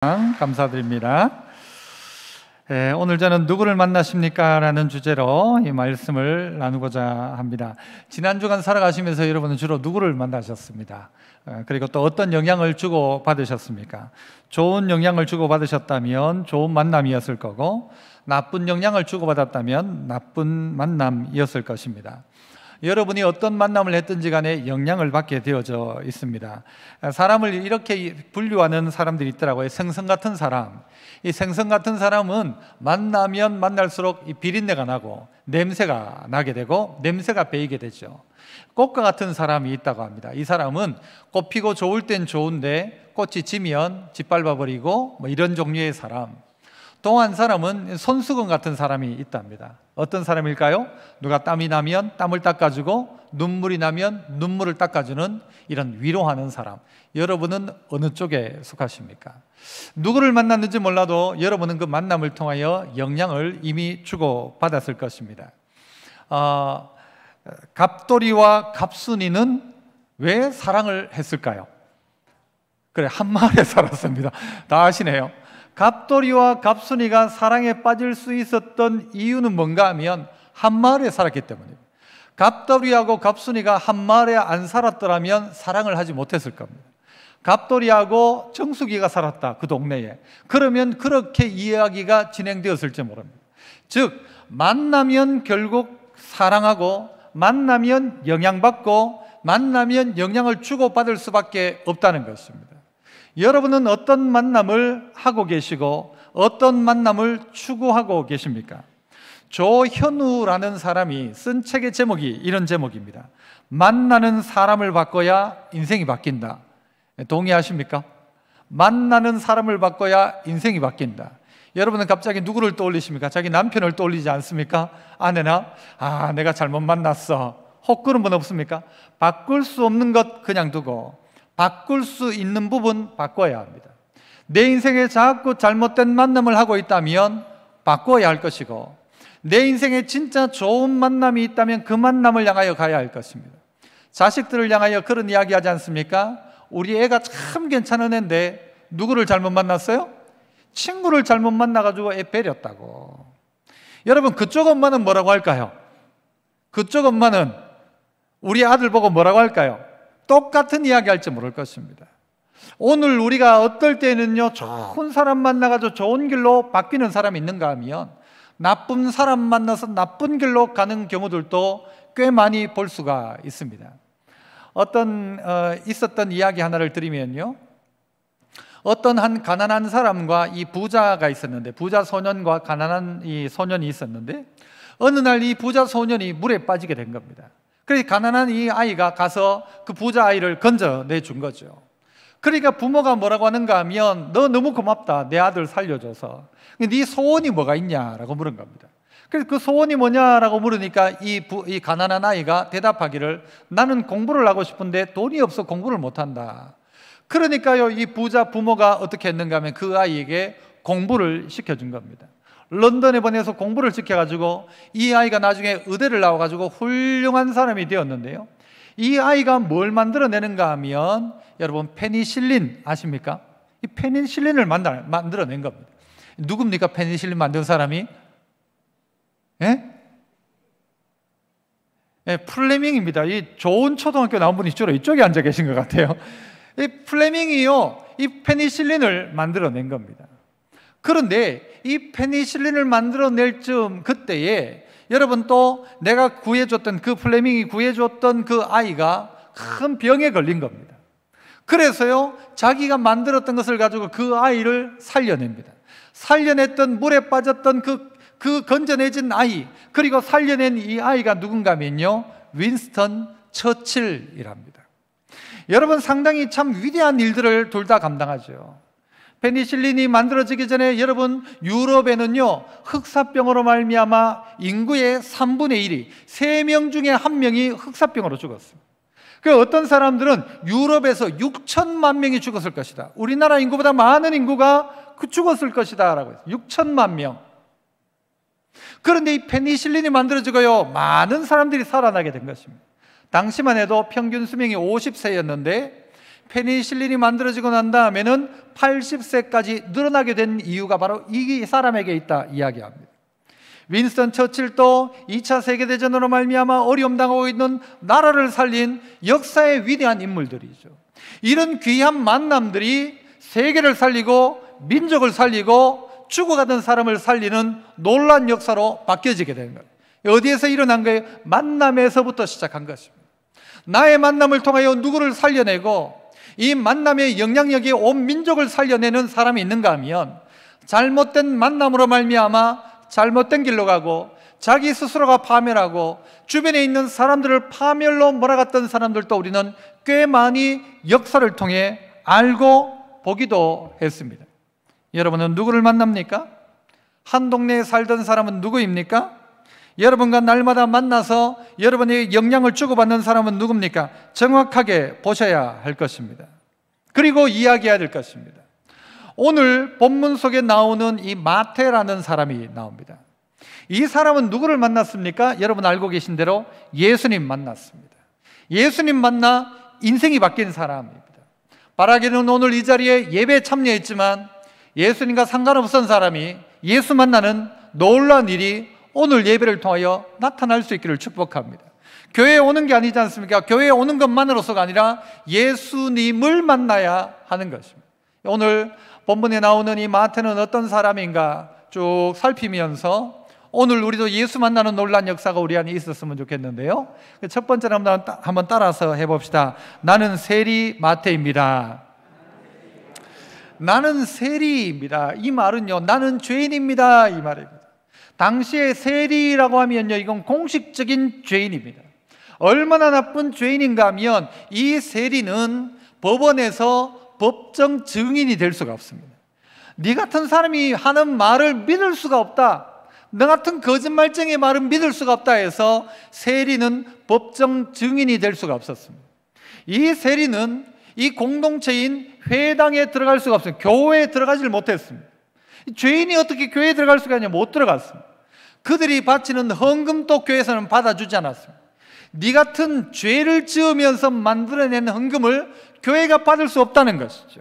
감사드립니다. 오늘 저는 누구를 만나십니까? 라는 주제로 이 말씀을 나누고자 합니다. 지난 주간 살아가시면서 여러분은 주로 누구를 만나셨습니다. 그리고 또 어떤 영향을 주고 받으셨습니까? 좋은 영향을 주고 받으셨다면 좋은 만남이었을 거고, 나쁜 영향을 주고 받았다면 나쁜 만남이었을 것입니다. 여러분이 어떤 만남을 했든지 간에 영향을 받게 되어져 있습니다. 사람을 이렇게 분류하는 사람들이 있더라고요. 생선 같은 사람. 이 생선 같은 사람은 만나면 만날수록 이 비린내가 나고 냄새가 나게 되고 냄새가 배이게 되죠. 꽃과 같은 사람이 있다고 합니다. 이 사람은 꽃 피고 좋을 땐 좋은데 꽃이 지면 짓밟아버리고 이런 종류의 사람. 또 한 사람은 손수건 같은 사람이 있답니다. 어떤 사람일까요? 누가 땀이 나면 땀을 닦아주고 눈물이 나면 눈물을 닦아주는 이런 위로하는 사람. 여러분은 어느 쪽에 속하십니까? 누구를 만났는지 몰라도 여러분은 그 만남을 통하여 영향을 이미 주고받았을 것입니다. 갑돌이와 갑순이는 왜 사랑을 했을까요? 그래, 한 마을에 살았습니다. 다 아시네요. 갑돌이와 갑순이가 사랑에 빠질 수 있었던 이유는 뭔가 하면 한 마을에 살았기 때문입니다. 갑돌이하고 갑순이가 한 마을에 안 살았더라면 사랑을 하지 못했을 겁니다. 갑돌이하고 정수기가 살았다, 그 동네에. 그러면 그렇게 이야기가 진행되었을지 모릅니다. 즉, 만나면 결국 사랑하고, 만나면 영향받고, 만나면 영향을 주고받을 수밖에 없다는 것입니다. 여러분은 어떤 만남을 하고 계시고 어떤 만남을 추구하고 계십니까? 조현우라는 사람이 쓴 책의 제목이 이런 제목입니다. 만나는 사람을 바꿔야 인생이 바뀐다. 동의하십니까? 만나는 사람을 바꿔야 인생이 바뀐다. 여러분은 갑자기 누구를 떠올리십니까? 자기 남편을 떠올리지 않습니까? 아내나? 내가 잘못 만났어. 혹 그런 분 없습니까? 바꿀 수 없는 것 그냥 두고 바꿀 수 있는 부분 바꿔야 합니다. 내 인생에 자꾸 잘못된 만남을 하고 있다면 바꿔야 할 것이고, 내 인생에 진짜 좋은 만남이 있다면 그 만남을 향하여 가야 할 것입니다. 자식들을 향하여 그런 이야기 하지 않습니까? 우리 애가 참 괜찮은 애인데 누구를 잘못 만났어요? 친구를 잘못 만나가지고 애 배렸다고. 여러분, 그쪽 엄마는 뭐라고 할까요? 그쪽 엄마는 우리 아들 보고 뭐라고 할까요? 똑같은 이야기 할지 모를 것입니다. 오늘 우리가 어떨 때는요, 좋은 사람 만나가지고 좋은 길로 바뀌는 사람이 있는가 하면 나쁜 사람 만나서 나쁜 길로 가는 경우들도 꽤 많이 볼 수가 있습니다. 있었던 이야기 하나를 드리면요, 어떤 한 가난한 사람과 이 부자가 있었는데, 부자 소년과 가난한 이 소년이 있었는데, 어느 날 이 부자 소년이 물에 빠지게 된 겁니다. 그래서 가난한 이 아이가 가서 그 부자 아이를 건져내 준 거죠. 그러니까 부모가 뭐라고 하는가 하면, 너 너무 고맙다, 내 아들 살려줘서. 네 소원이 뭐가 있냐라고 물은 겁니다. 그래서 그 소원이 뭐냐라고 물으니까 이 가난한 아이가 대답하기를, 나는 공부를 하고 싶은데 돈이 없어 공부를 못한다. 그러니까요, 이 부자 부모가 어떻게 했는가 하면 그 아이에게 공부를 시켜준 겁니다. 런던에 보내서 공부를 시켜가지고 이 아이가 나중에 의대를 나와가지고 훌륭한 사람이 되었는데요, 이 아이가 뭘 만들어내는가 하면, 여러분, 페니실린 아십니까? 이 페니실린을 만들어낸 겁니다. 누굽니까? 페니실린 만든 사람이? 플레밍입니다. 이 좋은 초등학교 나온 분이 주로 이쪽에 앉아 계신 것 같아요. 이 플레밍이요, 이 페니실린을 만들어낸 겁니다. 그런데 이 페니실린을 만들어낼 즈음 그때에 여러분, 또 내가 구해줬던 그 플레밍이 구해줬던 그 아이가 큰 병에 걸린 겁니다. 그래서요, 자기가 만들었던 것을 가지고 그 아이를 살려냅니다. 살려냈던, 물에 빠졌던 그 건져내진 아이, 그리고 살려낸 이 아이가 누군가 하면요, 윈스턴 처칠이랍니다. 여러분, 상당히 참 위대한 일들을 둘 다 감당하죠. 페니실린이 만들어지기 전에 여러분, 유럽에는요, 흑사병으로 말미암아 인구의 3분의 1이, 3명 중에 1명이 흑사병으로 죽었습니다. 그 어떤 사람들은 유럽에서 6천만 명이 죽었을 것이다, 우리나라 인구보다 많은 인구가 죽었을 것이다 라고 했어요. 6천만 명. 그런데 이 페니실린이 만들어지고요, 많은 사람들이 살아나게 된 것입니다. 당시만 해도 평균 수명이 50세였는데 페니실린이 만들어지고 난 다음에는 80세까지 늘어나게 된 이유가 바로 이 사람에게 있다 이야기합니다. 윈스턴 처칠도 2차 세계대전으로 말미암아 어려움 당하고 있는 나라를 살린 역사의 위대한 인물들이죠. 이런 귀한 만남들이 세계를 살리고 민족을 살리고 죽어가던 사람을 살리는 놀라운 역사로 바뀌어지게 되는 거예요. 어디에서 일어난 거예요? 만남에서부터 시작한 것입니다. 나의 만남을 통하여 누구를 살려내고 이 만남의 영향력이 온 민족을 살려내는 사람이 있는가 하면 잘못된 만남으로 말미암아 잘못된 길로 가고 자기 스스로가 파멸하고 주변에 있는 사람들을 파멸로 몰아갔던 사람들도 우리는 꽤 많이 역사를 통해 알고 보기도 했습니다. 여러분은 누구를 만납니까? 한 동네에 살던 사람은 누구입니까? 여러분과 날마다 만나서 여러분에게 영향을 주고받는 사람은 누굽니까? 정확하게 보셔야 할 것입니다. 그리고 이야기해야 될 것입니다. 오늘 본문 속에 나오는 이 마태라는 사람이 나옵니다. 이 사람은 누구를 만났습니까? 여러분 알고 계신 대로 예수님 만났습니다. 예수님 만나 인생이 바뀐 사람입니다. 바라기는 오늘 이 자리에 예배에 참여했지만 예수님과 상관없던 사람이 예수 만나는 놀라운 일이 오늘 예배를 통하여 나타날 수 있기를 축복합니다. 교회에 오는 게 아니지 않습니까? 교회에 오는 것만으로서가 아니라 예수님을 만나야 하는 것입니다. 오늘 본문에 나오는 이 마태는 어떤 사람인가 쭉 살피면서 오늘 우리도 예수 만나는 놀라운 역사가 우리 안에 있었으면 좋겠는데요. 첫 번째로 한번 따라서 해봅시다. 나는 세리 마태입니다. 나는 세리입니다. 이 말은요, 나는 죄인입니다 이 말입니다. 당시에 세리라고 하면요, 이건 공식적인 죄인입니다. 얼마나 나쁜 죄인인가 하면 이 세리는 법원에서 법정 증인이 될 수가 없습니다. 네 같은 사람이 하는 말을 믿을 수가 없다, 너 같은 거짓말쟁이의 말은 믿을 수가 없다 해서 세리는 법정 증인이 될 수가 없었습니다. 이 세리는 이 공동체인 회당에 들어갈 수가 없습니다. 교회에 들어가질 못했습니다. 죄인이 어떻게 교회에 들어갈 수가 있냐? 못 들어갔습니다. 그들이 바치는 헌금도 교회에서는 받아주지 않았습니다. 네 같은 죄를 지으면서 만들어낸 헌금을 교회가 받을 수 없다는 것이죠.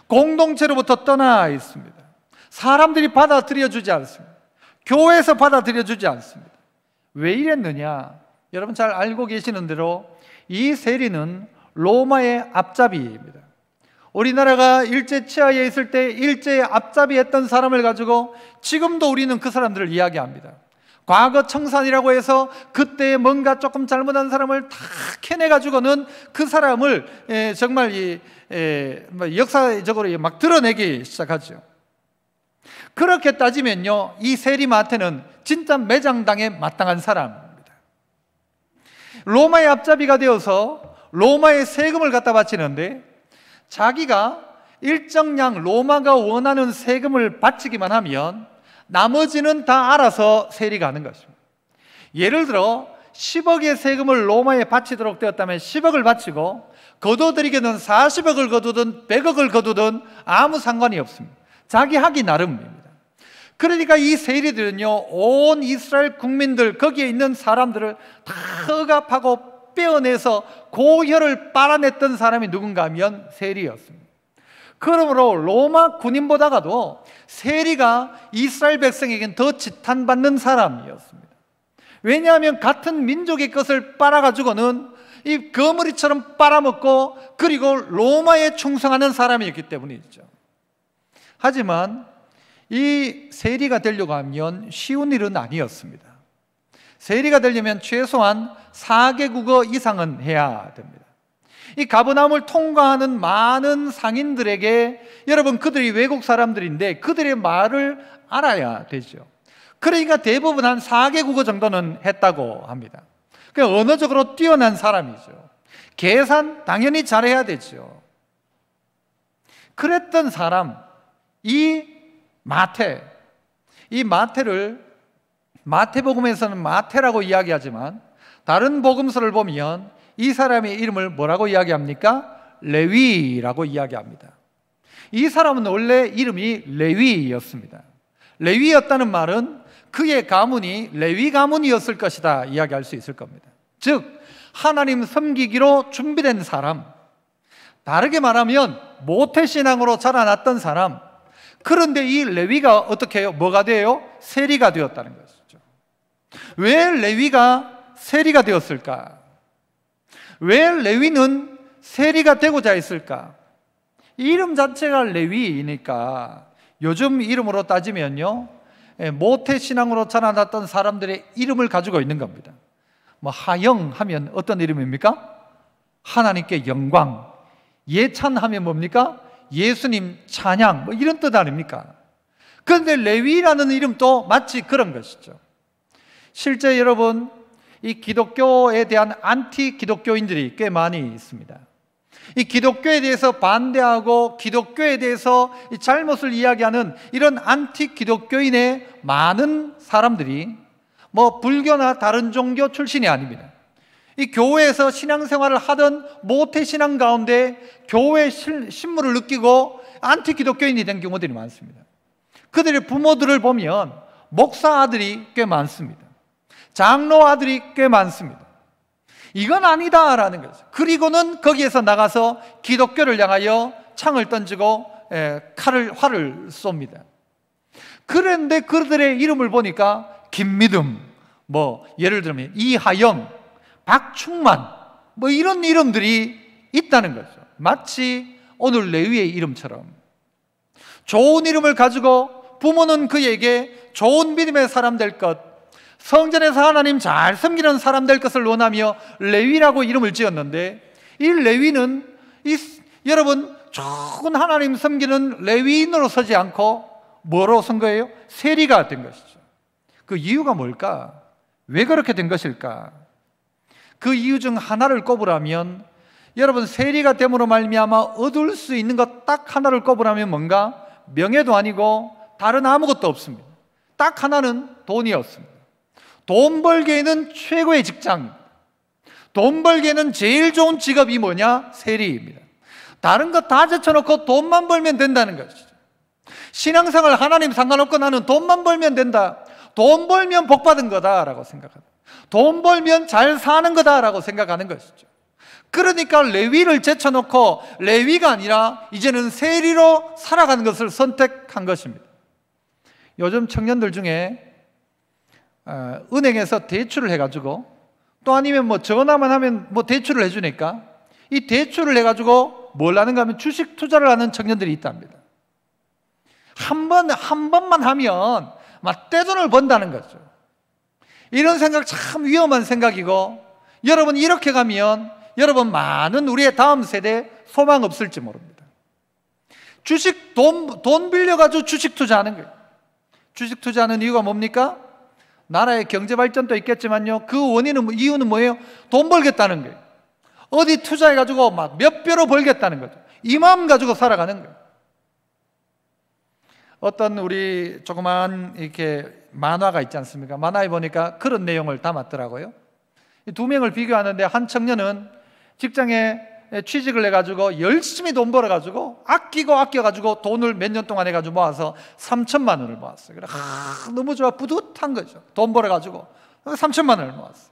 공동체로부터 떠나 있습니다. 사람들이 받아들여 주지 않습니다. 교회에서 받아들여 주지 않습니다. 왜 이랬느냐? 여러분 잘 알고 계시는 대로 이 세리는 로마의 앞잡이입니다. 우리나라가 일제 치하에 있을 때 일제의 앞잡이 했던 사람을 가지고 지금도 우리는 그 사람들을 이야기합니다. 과거 청산이라고 해서 그때 뭔가 조금 잘못한 사람을 다 캐내가지고는 그 사람을 정말 역사적으로 막 드러내기 시작하죠. 그렇게 따지면요, 이 세리 마태는 진짜 매장당에 마땅한 사람입니다. 로마의 앞잡이가 되어서 로마의 세금을 갖다 바치는데 자기가 일정량 로마가 원하는 세금을 바치기만 하면 나머지는 다 알아서 세리가 하는 것입니다. 예를 들어 10억의 세금을 로마에 바치도록 되었다면 10억을 바치고 거둬들이게는 40억을 거두든 100억을 거두든 아무 상관이 없습니다. 자기 하기 나름입니다. 그러니까 이 세리들은요, 온 이스라엘 국민들, 거기에 있는 사람들을 다 억압하고 빼어내서 고혈을 빨아냈던 사람이 누군가 하면 세리였습니다. 그러므로 로마 군인보다가도 세리가 이스라엘 백성에겐 더 지탄받는 사람이었습니다. 왜냐하면 같은 민족의 것을 빨아가지고는 이 거머리처럼 빨아먹고 그리고 로마에 충성하는 사람이었기 때문이죠. 하지만 이 세리가 되려고 하면 쉬운 일은 아니었습니다. 세리가 되려면 최소한 4개국어 이상은 해야 됩니다. 이 가버나움을 통과하는 많은 상인들에게 여러분 그들이 외국 사람들인데 그들의 말을 알아야 되죠. 그러니까 대부분 한 4개국어 정도는 했다고 합니다. 그러니까 언어적으로 뛰어난 사람이죠. 계산 당연히 잘해야 되죠. 그랬던 사람, 이 마태를 마태복음에서는 마태라고 이야기하지만 다른 복음서를 보면 이 사람의 이름을 뭐라고 이야기합니까? 레위라고 이야기합니다. 이 사람은 원래 이름이 레위였습니다. 레위였다는 말은 그의 가문이 레위 가문이었을 것이다 이야기할 수 있을 겁니다. 즉 하나님 섬기기로 준비된 사람, 다르게 말하면 모태신앙으로 자라났던 사람, 그런데 이 레위가 어떻게 해요? 뭐가 돼요? 세리가 되었다는 것이죠. 왜 레위가 세리가 되었을까? 왜 레위는 세리가 되고자 했을까? 이름 자체가 레위이니까 요즘 이름으로 따지면요, 모태신앙으로 자라났던 사람들의 이름을 가지고 있는 겁니다. 뭐 하영 하면 어떤 이름입니까? 하나님께 영광. 예찬 하면 뭡니까? 예수님 찬양, 뭐 이런 뜻 아닙니까? 그런데 레위라는 이름도 마치 그런 것이죠. 실제 여러분, 이 기독교에 대한 안티 기독교인들이 꽤 많이 있습니다. 이 기독교에 대해서 반대하고 기독교에 대해서 이 잘못을 이야기하는 이런 안티 기독교인의 많은 사람들이 뭐 불교나 다른 종교 출신이 아닙니다. 이 교회에서 신앙생활을 하던 모태신앙 가운데 교회 신물을 느끼고 안티 기독교인이 된 경우들이 많습니다. 그들의 부모들을 보면 목사 아들이 꽤 많습니다. 장로 아들이 꽤 많습니다. 이건 아니다라는 거죠. 그리고는 거기에서 나가서 기독교를 향하여 창을 던지고 활을 쏩니다. 그런데 그들의 이름을 보니까 김미듬, 뭐 예를 들면 이하영, 박충만, 뭐 이런 이름들이 있다는 거죠. 마치 오늘 레위의 이름처럼 좋은 이름을 가지고 부모는 그에게 좋은 믿음의 사람 될 것, 성전에서 하나님 잘 섬기는 사람 될 것을 원하며 레위라고 이름을 지었는데, 이 레위는 여러분 좋은 하나님 섬기는 레위인으로 서지 않고 뭐로 선 거예요? 세리가 된 것이죠. 그 이유가 뭘까? 왜 그렇게 된 것일까? 그 이유 중 하나를 꼽으라면, 여러분 세리가 됨으로 말미암아 얻을 수 있는 것 딱 하나를 꼽으라면 뭔가? 명예도 아니고 다른 아무것도 없습니다. 딱 하나는 돈이었습니다. 돈 벌기에는 최고의 직장, 돈 벌기에는 제일 좋은 직업이 뭐냐? 세리입니다. 다른 거 다 제쳐놓고 돈만 벌면 된다는 것이죠. 신앙생활 하나님 상관없고 나는 돈만 벌면 된다, 돈 벌면 복 받은 거다라고 생각합니다. 돈 벌면 잘 사는 거다라고 생각하는 것이죠. 그러니까 레위를 제쳐놓고 레위가 아니라 이제는 세리로 살아가는 것을 선택한 것입니다. 요즘 청년들 중에 은행에서 대출을 해가지고, 또 아니면 뭐 전화만 하면 뭐 대출을 해주니까 이 대출을 해가지고 뭘 하는가 하면 주식 투자를 하는 청년들이 있답니다. 한 번만 하면 막 떼돈을 번다는 거죠. 이런 생각 참 위험한 생각이고, 여러분 이렇게 가면 여러분 많은 우리의 다음 세대 소망 없을지 모릅니다. 돈 빌려가지고 주식 투자하는 거예요. 주식 투자하는 이유가 뭡니까? 나라의 경제 발전도 있겠지만요, 그 이유는 뭐예요? 돈 벌겠다는 거예요. 어디 투자해가지고 막 몇 배로 벌겠다는 거죠. 이 마음 가지고 살아가는 거예요. 어떤 우리 조그만 이렇게 만화가 있지 않습니까? 만화에 보니까 그런 내용을 담았더라고요. 두 명을 비교하는데, 한 청년은 직장에 취직을 해가지고 열심히 돈 벌어가지고 아껴가지고 돈을 몇 년 동안 해가지고 모아서 3천만 원을 모았어요. 그래, 너무 좋아, 뿌듯한 거죠. 돈 벌어가지고 3천만 원을 모았어요.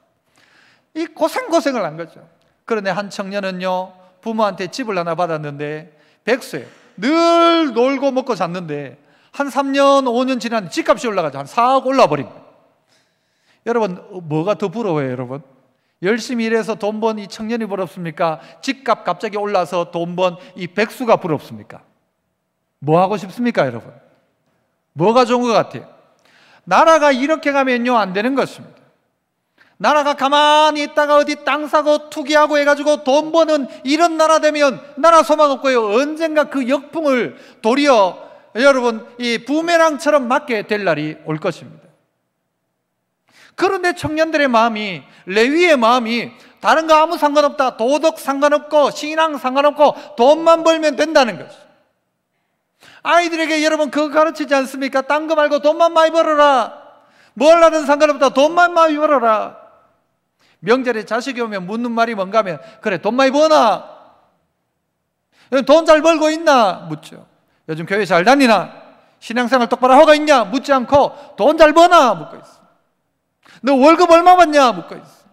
이 고생을 한 거죠. 그런데 한 청년은요, 부모한테 집을 하나 받았는데 백수예요. 늘 놀고 먹고 잤는데 한 3년 5년 지난 집값이 올라가죠. 한 4억 올라버립니다. 여러분 뭐가 더 부러워요? 여러분 열심히 일해서 돈 번 이 청년이 부럽습니까? 집값 갑자기 올라서 돈 번 이 백수가 부럽습니까? 뭐 하고 싶습니까? 여러분 뭐가 좋은 것 같아요? 나라가 이렇게 가면요 안 되는 것입니다. 나라가 가만히 있다가 어디 땅 사고 투기하고 해가지고 돈 버는 이런 나라 되면 나라 소망 없고요, 언젠가 그 역풍을 도리어 여러분 이 부메랑처럼 맞게 될 날이 올 것입니다. 그런데 청년들의 마음이, 레위의 마음이 다른 거 아무 상관없다, 도덕 상관없고 신앙 상관없고 돈만 벌면 된다는 것이. 아이들에게 여러분 그거 가르치지 않습니까? 딴 거 말고 돈만 많이 벌어라, 뭘 하든 상관없다, 돈만 많이 벌어라. 명절에 자식이 오면 묻는 말이 뭔가 하면, 그래 돈 많이 버나? 돈 잘 벌고 있나? 묻죠. 요즘 교회 잘 다니나? 신앙생활 똑바로 하고 있냐? 묻지 않고 돈 잘 버나? 묻고 있어. 너 월급 얼마 받냐? 묻고 있어.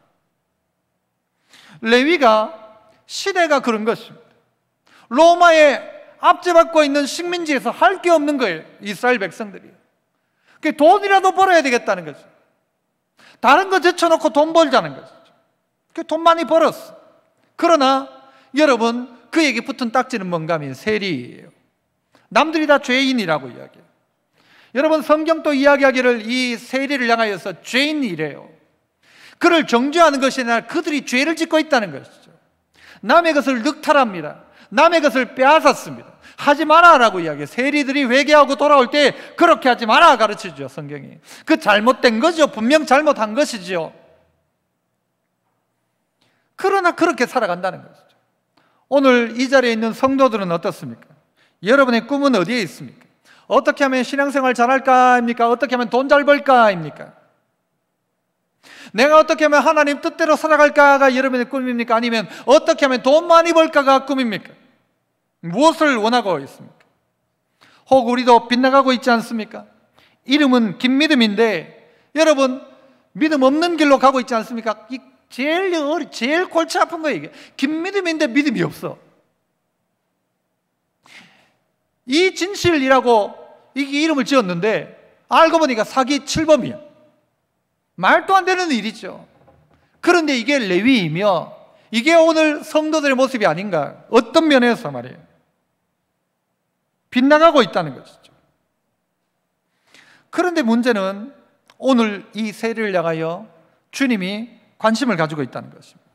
레위가 시대가 그런 것입니다. 로마에 압제받고 있는 식민지에서 할 게 없는 거예요, 이스라엘 백성들이. 그 돈이라도 벌어야 되겠다는 거죠. 다른 거 제쳐놓고 돈 벌자는 거죠. 그 돈 많이 벌었어. 그러나 여러분, 그에게 붙은 딱지는 뭔가 하면 세리예요. 남들이 다 죄인이라고 이야기해요. 여러분, 성경도 이야기하기를 이 세리를 향하여서 죄인이래요. 그를 정죄하는 것이 아니라 그들이 죄를 짓고 있다는 것이죠. 남의 것을 늑탈합니다. 남의 것을 빼앗았습니다. 하지 마라라고 이야기해요. 세리들이 회개하고 돌아올 때 그렇게 하지 마라 가르치죠, 성경이. 그 잘못된 거죠. 분명 잘못한 것이죠. 그러나 그렇게 살아간다는 것이죠. 오늘 이 자리에 있는 성도들은 어떻습니까? 여러분의 꿈은 어디에 있습니까? 어떻게 하면 신앙생활 잘할까입니까? 어떻게 하면 돈 잘 벌까입니까? 내가 어떻게 하면 하나님 뜻대로 살아갈까가 여러분의 꿈입니까? 아니면 어떻게 하면 돈 많이 벌까가 꿈입니까? 무엇을 원하고 있습니까? 혹 우리도 빗나가고 있지 않습니까? 이름은 김믿음인데 여러분, 믿음 없는 길로 가고 있지 않습니까? 제일 골치 아픈 거예요, 이게. 김믿음인데 믿음이 없어. 이 진실이라고 이게 이름을 지었는데 알고 보니까 사기 7범이야. 말도 안 되는 일이죠. 그런데 이게 레위이며 이게 오늘 성도들의 모습이 아닌가. 어떤 면에서 말이에요, 빗나가고 있다는 것이죠. 그런데 문제는 오늘 이 세리를 향하여 주님이 관심을 가지고 있다는 것입니다.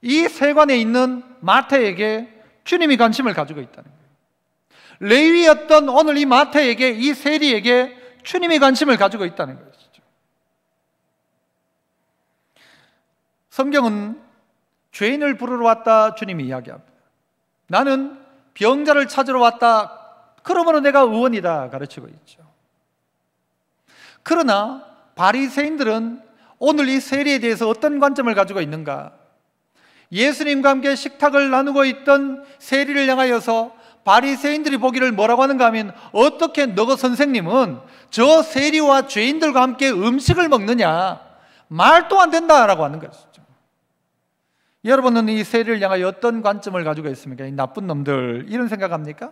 이 세관에 있는 마태에게 주님이 관심을 가지고 있다는 거예요. 레위였던 오늘 이 마태에게, 이 세리에게 주님이 관심을 가지고 있다는 것이죠. 성경은 죄인을 부르러 왔다 주님이 이야기합니다. 나는 병자를 찾으러 왔다, 그러므로 내가 의원이다 가르치고 있죠. 그러나 바리새인들은 오늘 이 세리에 대해서 어떤 관점을 가지고 있는가? 예수님과 함께 식탁을 나누고 있던 세리를 향하여서 바리새인들이 보기를 뭐라고 하는가 하면, 어떻게 너 선생님은 저 세리와 죄인들과 함께 음식을 먹느냐? 말도 안 된다라고 하는 것이죠. 여러분은 이 세리를 향하여 어떤 관점을 가지고 있습니까? 이 나쁜 놈들, 이런 생각합니까?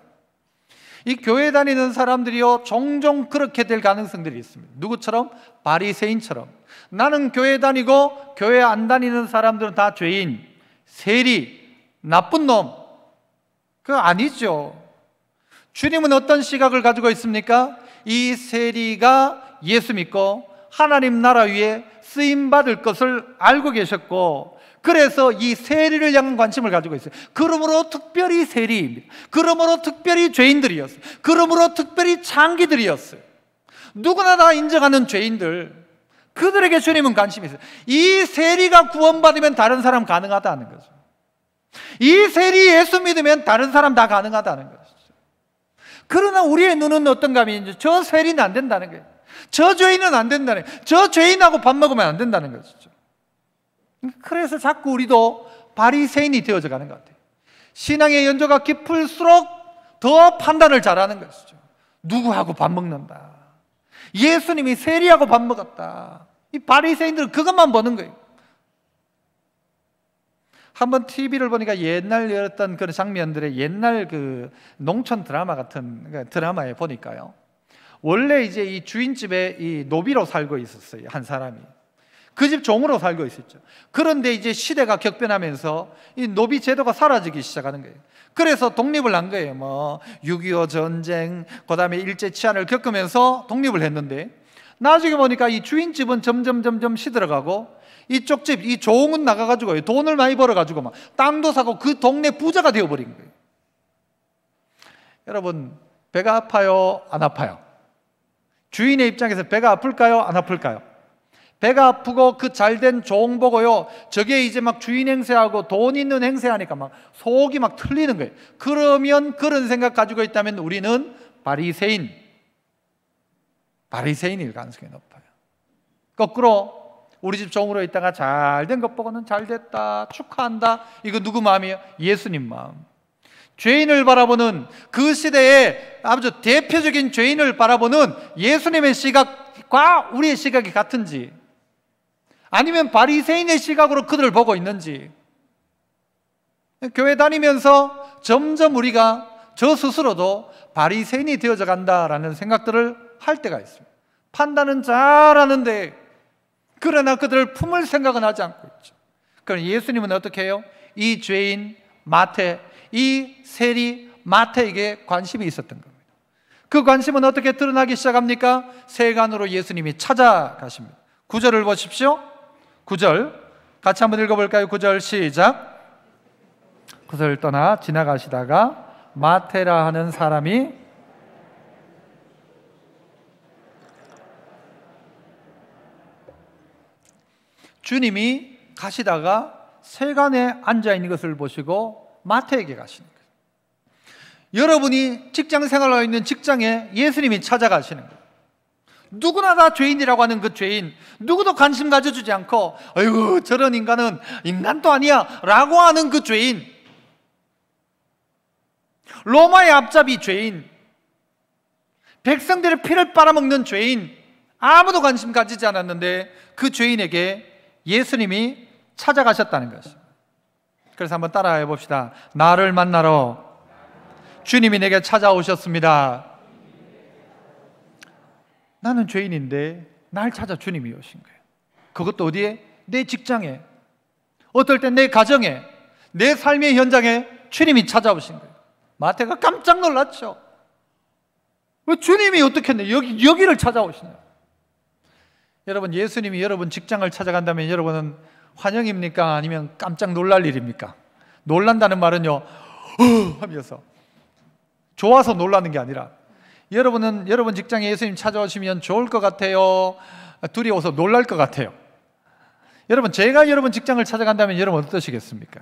이 교회 다니는 사람들이요, 종종 그렇게 될 가능성들이 있습니다. 누구처럼? 바리새인처럼. 나는 교회 다니고 교회 안 다니는 사람들은 다 죄인, 세리, 나쁜 놈. 그거 아니죠. 주님은 어떤 시각을 가지고 있습니까? 이 세리가 예수 믿고 하나님 나라 위에 쓰임받을 것을 알고 계셨고, 그래서 이 세리를 향한 관심을 가지고 있어요. 그러므로 특별히 세리입니다. 그러므로 특별히 죄인들이었어요. 그러므로 특별히 창기들이었어요. 누구나 다 인정하는 죄인들, 그들에게 주님은 관심이 있어요. 이 세리가 구원받으면 다른 사람 가능하다는 거죠. 이 세리 예수 믿으면 다른 사람 다 가능하다는 것이죠. 그러나 우리의 눈은 어떤가 하면, 저 세리는 안 된다는 거예요. 저 죄인은 안 된다는 거예요. 저 죄인하고 밥 먹으면 안 된다는 것이죠. 그래서 자꾸 우리도 바리새인이 되어져 가는 것 같아요. 신앙의 연조가 깊을수록 더 판단을 잘하는 것이죠. 누구하고 밥 먹는다, 예수님이 세리하고 밥 먹었다, 이 바리새인들은 그것만 보는 거예요. 한번 TV를 보니까 옛날 열었던 그런 장면들의 옛날 그 농촌 드라마 같은 드라마에 보니까요, 원래 이제 이 주인집에 이 노비로 살고 있었어요, 한 사람이. 그 집 종으로 살고 있었죠. 그런데 이제 시대가 격변하면서 이 노비 제도가 사라지기 시작하는 거예요. 그래서 독립을 한 거예요. 뭐 6.25 전쟁, 그 다음에 일제 치안을 겪으면서 독립을 했는데, 나중에 보니까 이 주인집은 점점 시들어가고, 이쪽 집, 이 종은 나가가지고 돈을 많이 벌어가지고 막 땅도 사고 그 동네 부자가 되어버린 거예요. 여러분, 배가 아파요, 안 아파요? 주인의 입장에서 배가 아플까요, 안 아플까요? 배가 아프고 그 잘된 종 보고요, 저게 이제 막 주인 행세하고 돈 있는 행세하니까 막 속이 막 틀리는 거예요. 그러면 그런 생각 가지고 있다면 우리는 바리새인일 가능성이 높아요. 거꾸로 우리 집 종으로 있다가 잘된 것 보고는 잘됐다, 축하한다, 이거 누구 마음이에요? 예수님 마음. 죄인을 바라보는, 그 시대에 아주 대표적인 죄인을 바라보는 예수님의 시각과 우리의 시각이 같은지, 아니면 바리새인의 시각으로 그들을 보고 있는지, 교회 다니면서 점점 우리가 저 스스로도 바리새인이 되어져 간다라는 생각들을 할 때가 있습니다. 판단은 잘하는데 그러나 그들을 품을 생각은 하지 않고 있죠. 그럼 예수님은 어떻게 해요? 이 죄인 마태, 이 세리 마태에게 관심이 있었던 겁니다. 그 관심은 어떻게 드러나기 시작합니까? 세간으로 예수님이 찾아가십니다. 9절을 보십시오. 9절 같이 한번 읽어볼까요? 9절 시작. 그것을 떠나 지나가시다가 마테라 하는 사람이 주님이 가시다가 세간에 앉아있는 것을 보시고 마태에게 가시는 거예요. 여러분이 직장 생활하고 있는 직장에 예수님이 찾아가시는 거예요. 누구나 다 죄인이라고 하는 그 죄인, 누구도 관심 가져주지 않고 아이고 저런 인간은 인간도 아니야 라고 하는 그 죄인, 로마의 앞잡이 죄인, 백성들의 피를 빨아먹는 죄인, 아무도 관심 가지지 않았는데 그 죄인에게 예수님이 찾아가셨다는 것입니다. 그래서 한번 따라해 봅시다. 나를 만나러 주님이 내게 찾아오셨습니다. 나는 죄인인데 날 찾아 주님이 오신 거예요. 그것도 어디에? 내 직장에, 어떨 땐 내 가정에, 내 삶의 현장에 주님이 찾아오신 거예요. 마태가 깜짝 놀랐죠. 왜 주님이 어떻게 했네? 여기를 찾아오시냐? 여러분, 예수님이 여러분 직장을 찾아간다면 여러분은 환영입니까? 아니면 깜짝 놀랄 일입니까? 놀란다는 말은요, 하면서 좋아서 놀라는 게 아니라 여러분은 여러분 직장에 예수님 찾아오시면 좋을 것 같아요? 두려워서 놀랄 것 같아요? 여러분, 제가 여러분 직장을 찾아간다면 여러분 어떠시겠습니까?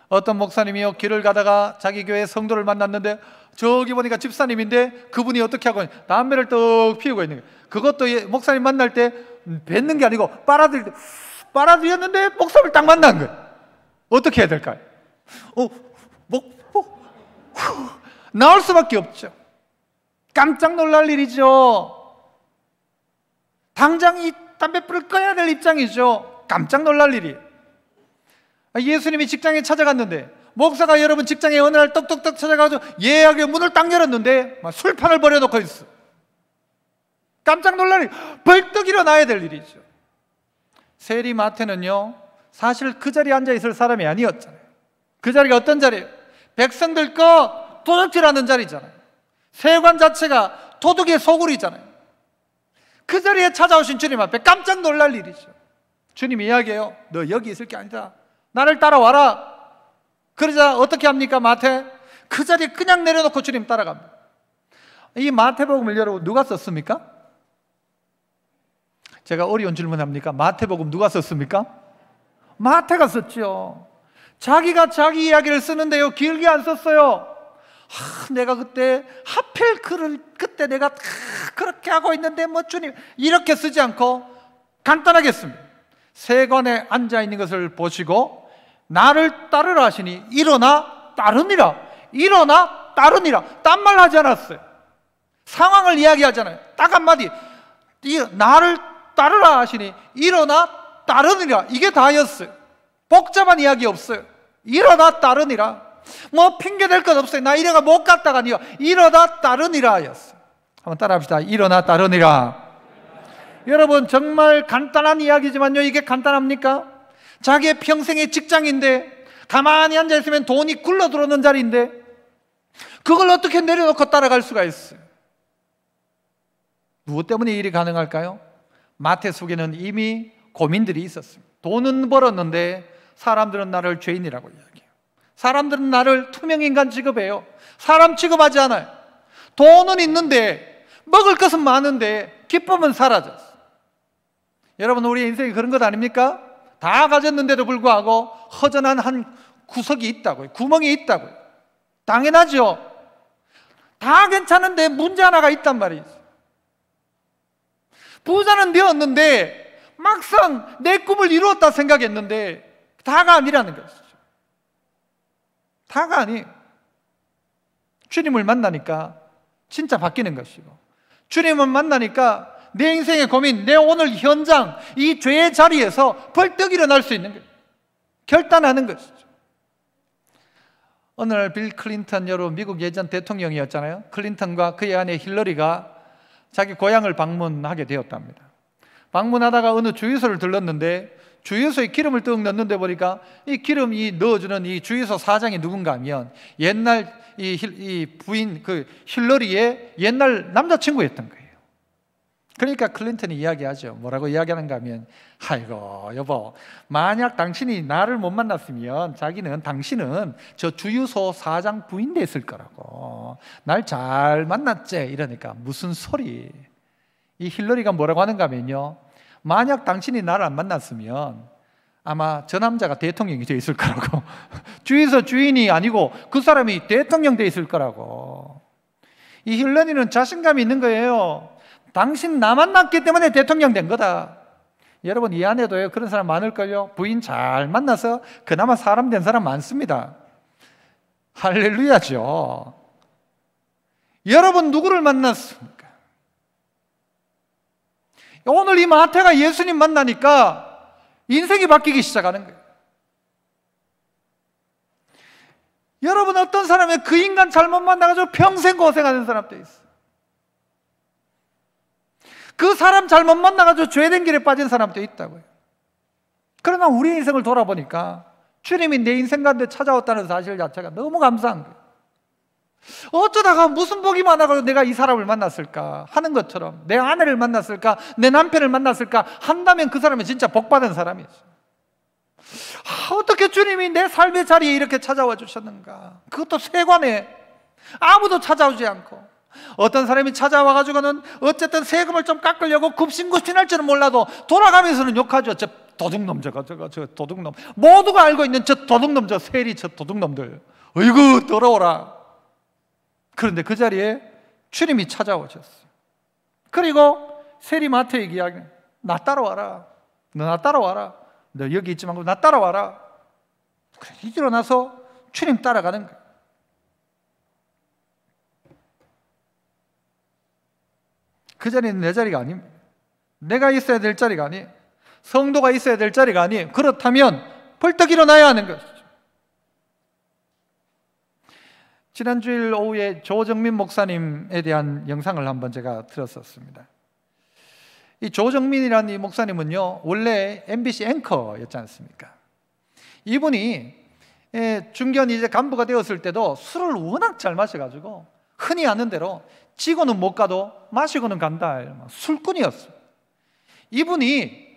어떤 목사님이요, 길을 가다가 자기 교회 성도를 만났는데 저기 보니까 집사님인데 그분이 어떻게 하고 담배를 떡 피우고 있는 거예요. 그것도 목사님 만날 때 뱉는 게 아니고 빨아들였는데 목사님을 딱 만난 거예요. 어떻게 해야 될까요? 나올 수밖에 없죠. 깜짝 놀랄 일이죠. 당장 이 담배불을 꺼야 될 입장이죠. 깜짝 놀랄 일이. 예수님이 직장에 찾아갔는데 목사가 여러분 직장에 어느 날 떡떡떡 찾아가서 예약의 문을 딱 열었는데 막 술판을 벌여놓고 있어. 깜짝 놀랄 일, 벌떡 일어나야 될 일이죠. 세리 마태는요, 사실 그 자리에 앉아있을 사람이 아니었잖아요. 그 자리가 어떤 자리예요? 백성들 거 도둑질하는 자리잖아요. 세관 자체가 도둑의 소굴이잖아요. 그 자리에 찾아오신 주님 앞에 깜짝 놀랄 일이죠. 주님이 이야기해요. 너 여기 있을 게 아니다. 나를 따라와라. 그러자 어떻게 합니까? 마태 그 자리에 그냥 내려놓고 주님 따라갑니다. 이 마태복음을 여러분 누가 썼습니까? 제가 어려운 질문합니까? 마태복음 누가 썼습니까? 마태가 썼죠. 자기가 자기 이야기를 쓰는데요, 길게 안 썼어요. 내가 그때 하필 그때 내가 그렇게 하고 있는데 뭐 주님, 이렇게 쓰지 않고 간단하게 씁니다. 세관에 앉아있는 것을 보시고 나를 따르라 하시니 일어나 따르니라. 일어나 따르니라. 딴 말 하지 않았어요. 상황을 이야기하잖아요. 딱 한마디, 나를 따르라 하시니 일어나 따르니라. 이게 다였어요. 복잡한 이야기 없어요. 일어나 따르니라. 뭐 핑계 댈 것 없어요. 나 이래가 못 갔다가 아니요, 일어나 따르니라 였어요. 한번 따라 합시다. 일어나 따르니라. 여러분, 정말 간단한 이야기지만요, 이게 간단합니까? 자기의 평생의 직장인데 가만히 앉아있으면 돈이 굴러 들어오는 자리인데 그걸 어떻게 내려놓고 따라갈 수가 있어요? 무엇 때문에 이 일이 가능할까요? 마태 속에는 이미 고민들이 있었습니다. 돈은 벌었는데 사람들은 나를 죄인이라고 이야기해요. 사람들은 나를 투명인간 취급해요. 사람 취급하지 않아요. 돈은 있는데 먹을 것은 많은데 기쁨은 사라졌어. 여러분, 우리 인생이 그런 것 아닙니까? 다 가졌는데도 불구하고 허전한 한 구석이 있다고요. 구멍이 있다고요. 당연하죠. 다 괜찮은데 문제 하나가 있단 말이죠. 부자는 되었는데 막상 내 꿈을 이루었다 생각했는데 다가 아니라는 것이죠. 다가 아니에요. 주님을 만나니까 진짜 바뀌는 것이고, 주님을 만나니까 내 인생의 고민, 내 오늘 현장, 이 죄의 자리에서 벌떡 일어날 수 있는 거예요. 결단하는 것이죠. 어느 날 빌 클린턴 여러분 미국 예전 대통령이었잖아요. 클린턴과 그의 아내 힐러리가 자기 고향을 방문하게 되었답니다. 방문하다가 어느 주유소를 들렀는데 주유소에 기름을 떡 넣는데 보니까 이 기름이 넣어주는 이 주유소 사장이 누군가 하면 옛날 이 부인 그 힐러리의 옛날 남자친구였던 거예요. 그러니까 클린턴이 이야기하죠. 뭐라고 이야기하는가 하면, 아이고 여보, 만약 당신이 나를 못 만났으면 당신은 저 주유소 사장 부인 됐을 거라고. 날 잘 만났지? 이러니까 무슨 소리. 이 힐러리가 뭐라고 하는가 하면요, 만약 당신이 나를 안 만났으면 아마 저 남자가 대통령이 돼 있을 거라고. 주유소 주인이 아니고 그 사람이 대통령 돼 있을 거라고. 이 힐러리는 자신감이 있는 거예요. 당신 나 만났기 때문에 대통령 된 거다. 여러분 이 안에도요 그런 사람 많을걸요. 부인 잘 만나서 그나마 사람 된 사람 많습니다. 할렐루야죠. 여러분 누구를 만났습니까? 오늘 이 마태가 예수님 만나니까 인생이 바뀌기 시작하는 거예요. 여러분 어떤 사람이 그 인간 잘못 만나가지고 평생 고생하는 사람도 있어요. 그 사람 잘못 만나가지고 죄된 길에 빠진 사람도 있다고요. 그러나 우리 인생을 돌아보니까 주님이 내 인생 가운데 찾아왔다는 사실 자체가 너무 감사한 거예요. 어쩌다가 무슨 복이 많아가지고 내가 이 사람을 만났을까 하는 것처럼, 내 아내를 만났을까, 내 남편을 만났을까 한다면 그 사람은 진짜 복받은 사람이죠. 어떻게 주님이 내 삶의 자리에 이렇게 찾아와 주셨는가. 그것도 세관에 아무도 찾아오지 않고. 어떤 사람이 찾아와가지고는 어쨌든 세금을 좀 깎으려고 굽신굽신할 줄은 몰라도 돌아가면서는 욕하죠. 저 도둑놈, 저 도둑놈. 모두가 알고 있는 저 도둑놈, 저 세리, 저 도둑놈들. 어이구 더러워라. 그런데 그 자리에 주님이 찾아오셨어요. 그리고 세리 마태에게 이야기, 나 따라와라. 너 나 따라와라. 너 여기 있지 말고 나 따라와라. 그래, 일어나서 주님 따라가는 거예요. 그 자리는 내 자리가 아닙니다. 내가 있어야 될 자리가 아니에요. 성도가 있어야 될 자리가 아니에요. 그렇다면 벌떡 일어나야 하는 것이죠. 지난주일 오후에 조정민 목사님에 대한 영상을 한번 제가 들었었습니다. 이 조정민이라는 이 목사님은요, 원래 MBC 앵커였지 않습니까? 이분이 중견 이제 간부가 되었을 때도 술을 워낙 잘 마셔가지고 흔히 아는 대로 지고는 못 가도 마시고는 간다. 술꾼이었어요. 이분이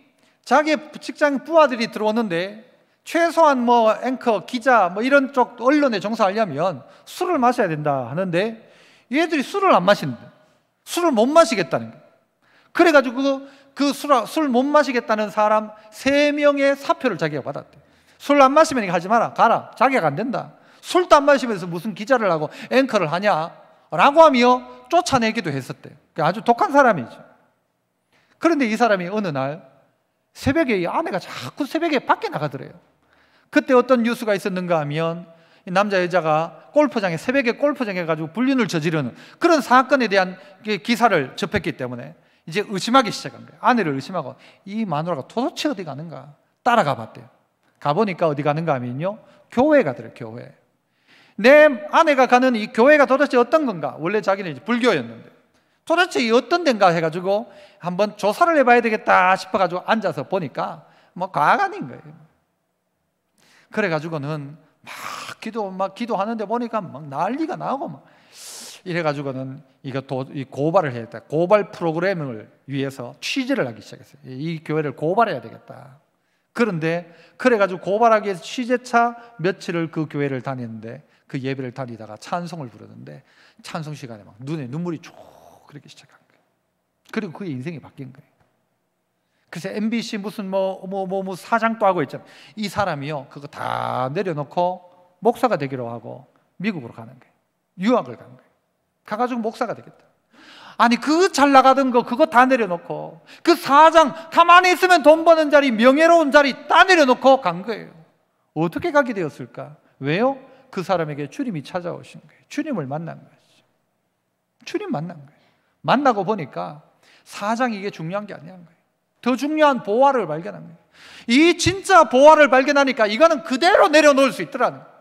자기 직장 부하들이 들어오는데 최소한 뭐 앵커, 기자 뭐 이런 쪽 언론에 종사하려면 술을 마셔야 된다 하는데 얘들이 술을 안 마신대. 술을 못 마시겠다는 거예요. 그래가지고 그 술 못 마시겠다는 사람 3명의 사표를 자기가 받았대. 술 안 마시면 하지 마라, 가라. 자기가 안 된다. 술도 안 마시면서 무슨 기자를 하고 앵커를 하냐 라고 하며 쫓아내기도 했었대요. 아주 독한 사람이죠. 그런데 이 사람이 어느 날 새벽에 이 아내가 자꾸 새벽에 밖에 나가더래요. 그때 어떤 뉴스가 있었는가 하면 이 남자 여자가 골프장에 새벽에 골프장에 가지고 불륜을 저지르는 그런 사건에 대한 기사를 접했기 때문에 이제 의심하기 시작한 거예요. 아내를 의심하고 이 마누라가 도대체 어디 가는가 따라가 봤대요. 가보니까 어디 가는가 하면요, 교회 가더래요. 교회. 내 아내가 가는 이 교회가 도대체 어떤 건가? 원래 자기는 이제 불교였는데 도대체 이 어떤 데인가 해가지고 한번 조사를 해봐야 되겠다 싶어가지고 앉아서 보니까 뭐 과간인 거예요. 그래가지고는 막 기도하는데 보니까 막 난리가 나고 막 이래가지고는 이 고발을 해야 돼. 고발 프로그램을 위해서 취재를 하기 시작했어요. 이 교회를 고발해야 되겠다. 그런데 그래가지고 고발하기 위해서 취재차 며칠을 그 교회를 다녔는데 그 예배를 다니다가 찬송을 부르는데 찬송 시간에 막 눈에 눈물이 쭉 그렇게 시작한 거예요. 그리고 그의 인생이 바뀐 거예요. 그래서 MBC 무슨 뭐 사장도 하고 있잖아요. 이 사람이요 그거 다 내려놓고 목사가 되기로 하고 미국으로 가는 거예요. 유학을 간 거예요. 가가지고 목사가 되겠다. 아니 그 잘 나가던 거 그거 다 내려놓고 그 사장 가만히 있으면 돈 버는 자리 명예로운 자리 다 내려놓고 간 거예요. 어떻게 가게 되었을까? 왜요? 그 사람에게 주님이 찾아오신 거예요. 주님을 만난 거죠. 주님 만난 거예요. 만나고 보니까 사장이 이게 중요한 게 아니란 거예요. 더 중요한 보화를 발견한 거예요. 이 진짜 보화를 발견하니까 이거는 그대로 내려놓을 수 있더라는 거예요.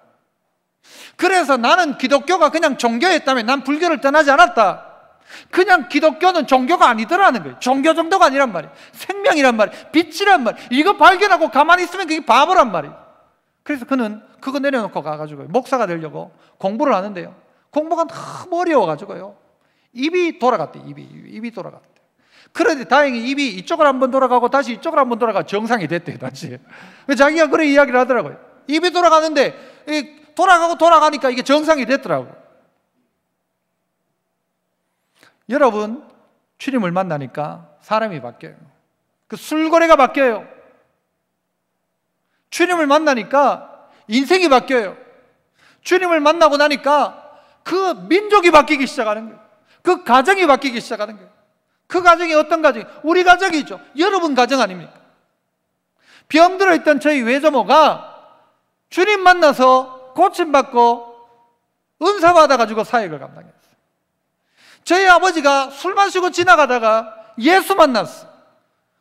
그래서 나는 기독교가 그냥 종교였다면 난 불교를 떠나지 않았다. 그냥 기독교는 종교가 아니더라는 거예요. 종교 정도가 아니란 말이에요. 생명이란 말이에요. 빛이란 말이에요. 이거 발견하고 가만히 있으면 그게 바보란 말이에요. 그래서 그는 그거 내려놓고 가가지고 목사가 되려고 공부를 하는데요, 공부가 너무 어려워가지고요, 입이 돌아갔대. 입이 돌아갔대. 그런데 다행히 입이 이쪽으로 한번 돌아가고 다시 이쪽으로 한번 돌아가 정상이 됐대. 다시 자기가 그래 이야기를 하더라고요. 입이 돌아가는데 돌아가니까 이게 정상이 됐더라고요. 여러분, 주님을 만나니까 사람이 바뀌어요. 그 술고래가 바뀌어요. 주님을 만나니까 인생이 바뀌어요. 주님을 만나고 나니까 그 민족이 바뀌기 시작하는 거예요. 그 가정이 바뀌기 시작하는 거예요. 그 가정이 어떤 가정이? 우리 가정이죠. 여러분 가정 아닙니까? 병들어 있던 저희 외조모가 주님 만나서 고침받고 은사 받아가지고 사역을 감당했어요. 저희 아버지가 술 마시고 지나가다가 예수 만났어.